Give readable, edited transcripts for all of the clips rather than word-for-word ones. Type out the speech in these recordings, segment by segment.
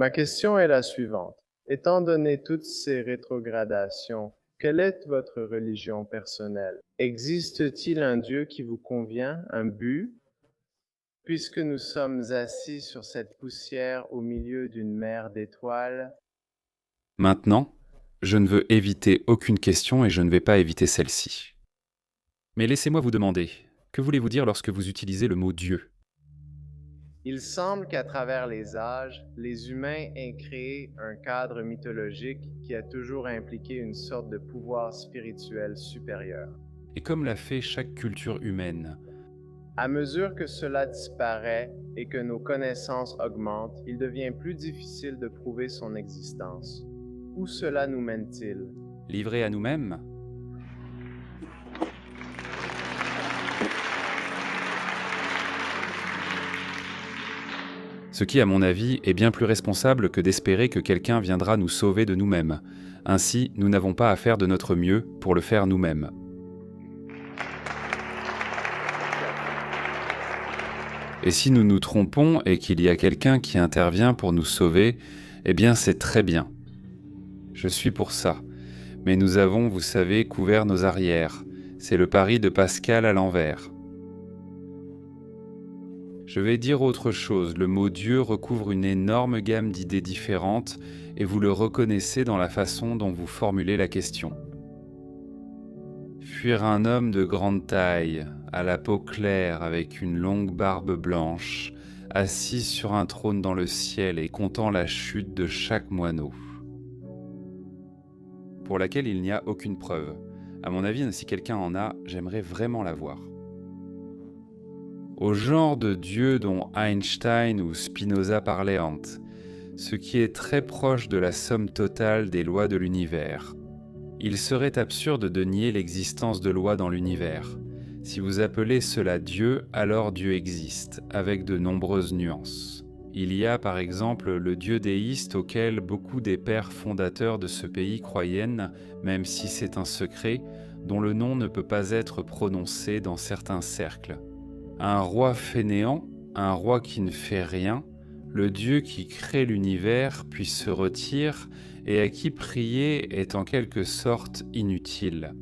Ma question est la suivante. Étant donné toutes ces rétrogradations, quelle est votre religion personnelle? Existe-t-il un Dieu qui vous convient, un but? Puisque nous sommes assis sur cette poussière au milieu d'une mer d'étoiles, Maintenant, je ne veux éviter aucune question et je ne vais pas éviter celle-ci. Mais laissez-moi vous demander, que voulez-vous dire lorsque vous utilisez le mot Dieu? il semble qu'à travers les âges, les humains aient créé un cadre mythologique qui a toujours impliqué une sorte de pouvoir spirituel supérieur. Et comme l'a fait chaque culture humaine, À mesure que cela disparaît et que nos connaissances augmentent, il devient plus difficile de prouver son existence. Où cela nous mène-t-il? livrés à nous-mêmes, ce qui, à mon avis, est bien plus responsable que d'espérer que quelqu'un viendra nous sauver de nous-mêmes. Ainsi, nous n'avons pas à faire de notre mieux pour le faire nous-mêmes. Et si nous nous trompons et qu'il y a quelqu'un qui intervient pour nous sauver, eh bien c'est très bien. Je suis pour ça. Mais nous avons, vous savez, couvert nos arrières. C'est le pari de Pascal à l'envers. Je vais dire autre chose, le mot Dieu recouvre une énorme gamme d'idées différentes et vous le reconnaissez dans la façon dont vous formulez la question. Fuir un homme de grande taille, à la peau claire avec une longue barbe blanche, assis sur un trône dans le ciel et comptant la chute de chaque moineau, pour laquelle il n'y a aucune preuve. À mon avis, si quelqu'un en a, j'aimerais vraiment la voir. Au genre de Dieu dont Einstein ou Spinoza parlaient, ce qui est très proche de la somme totale des lois de l'univers. Il serait absurde de nier l'existence de lois dans l'univers. Si vous appelez cela Dieu, alors Dieu existe, avec de nombreuses nuances. Il y a par exemple le Dieu déiste auquel beaucoup des pères fondateurs de ce pays croyaient, même si c'est un secret, dont le nom ne peut pas être prononcé dans certains cercles. Un roi fainéant, un roi qui ne fait rien, le Dieu qui crée l'univers puis se retire et à qui prier est en quelque sorte inutile.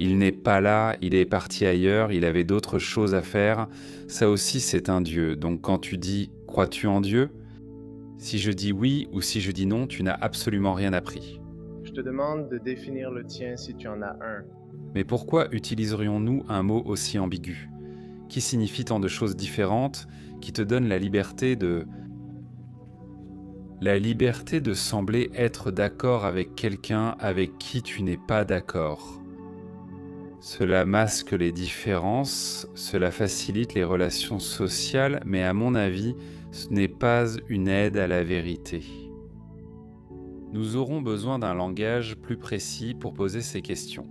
Il n'est pas là, il est parti ailleurs, il avait d'autres choses à faire, ça aussi c'est un Dieu. Donc quand tu dis « crois-tu en Dieu ?» Si je dis oui ou si je dis non, tu n'as absolument rien appris. Je te demande de définir le tien si tu en as un. Mais pourquoi utiliserions-nous un mot aussi ambigu, qui signifie tant de choses différentes, qui te donne la liberté de sembler être d'accord avec quelqu'un avec qui tu n'es pas d'accord. Cela masque les différences, cela facilite les relations sociales, mais à mon avis, ce n'est pas une aide à la vérité. Nous aurons besoin d'un langage plus précis pour poser ces questions.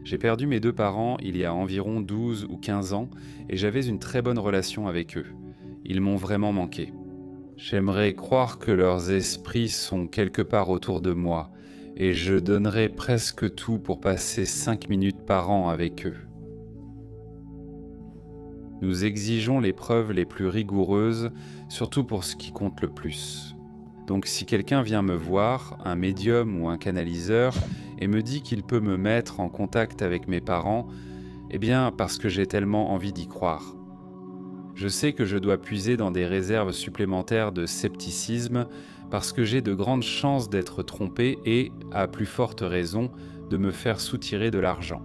J'ai perdu mes deux parents il y a environ 12 ou 15 ans et j'avais une très bonne relation avec eux. Ils m'ont vraiment manqué. J'aimerais croire que leurs esprits sont quelque part autour de moi et je donnerais presque tout pour passer 5 minutes par an avec eux. Nous exigeons les preuves les plus rigoureuses, surtout pour ce qui compte le plus. Donc si quelqu'un vient me voir, un médium ou un canaliseur, et me dit qu'il peut me mettre en contact avec mes parents, eh bien parce que j'ai tellement envie d'y croire. Je sais que je dois puiser dans des réserves supplémentaires de scepticisme parce que j'ai de grandes chances d'être trompé et, à plus forte raison, de me faire soutirer de l'argent.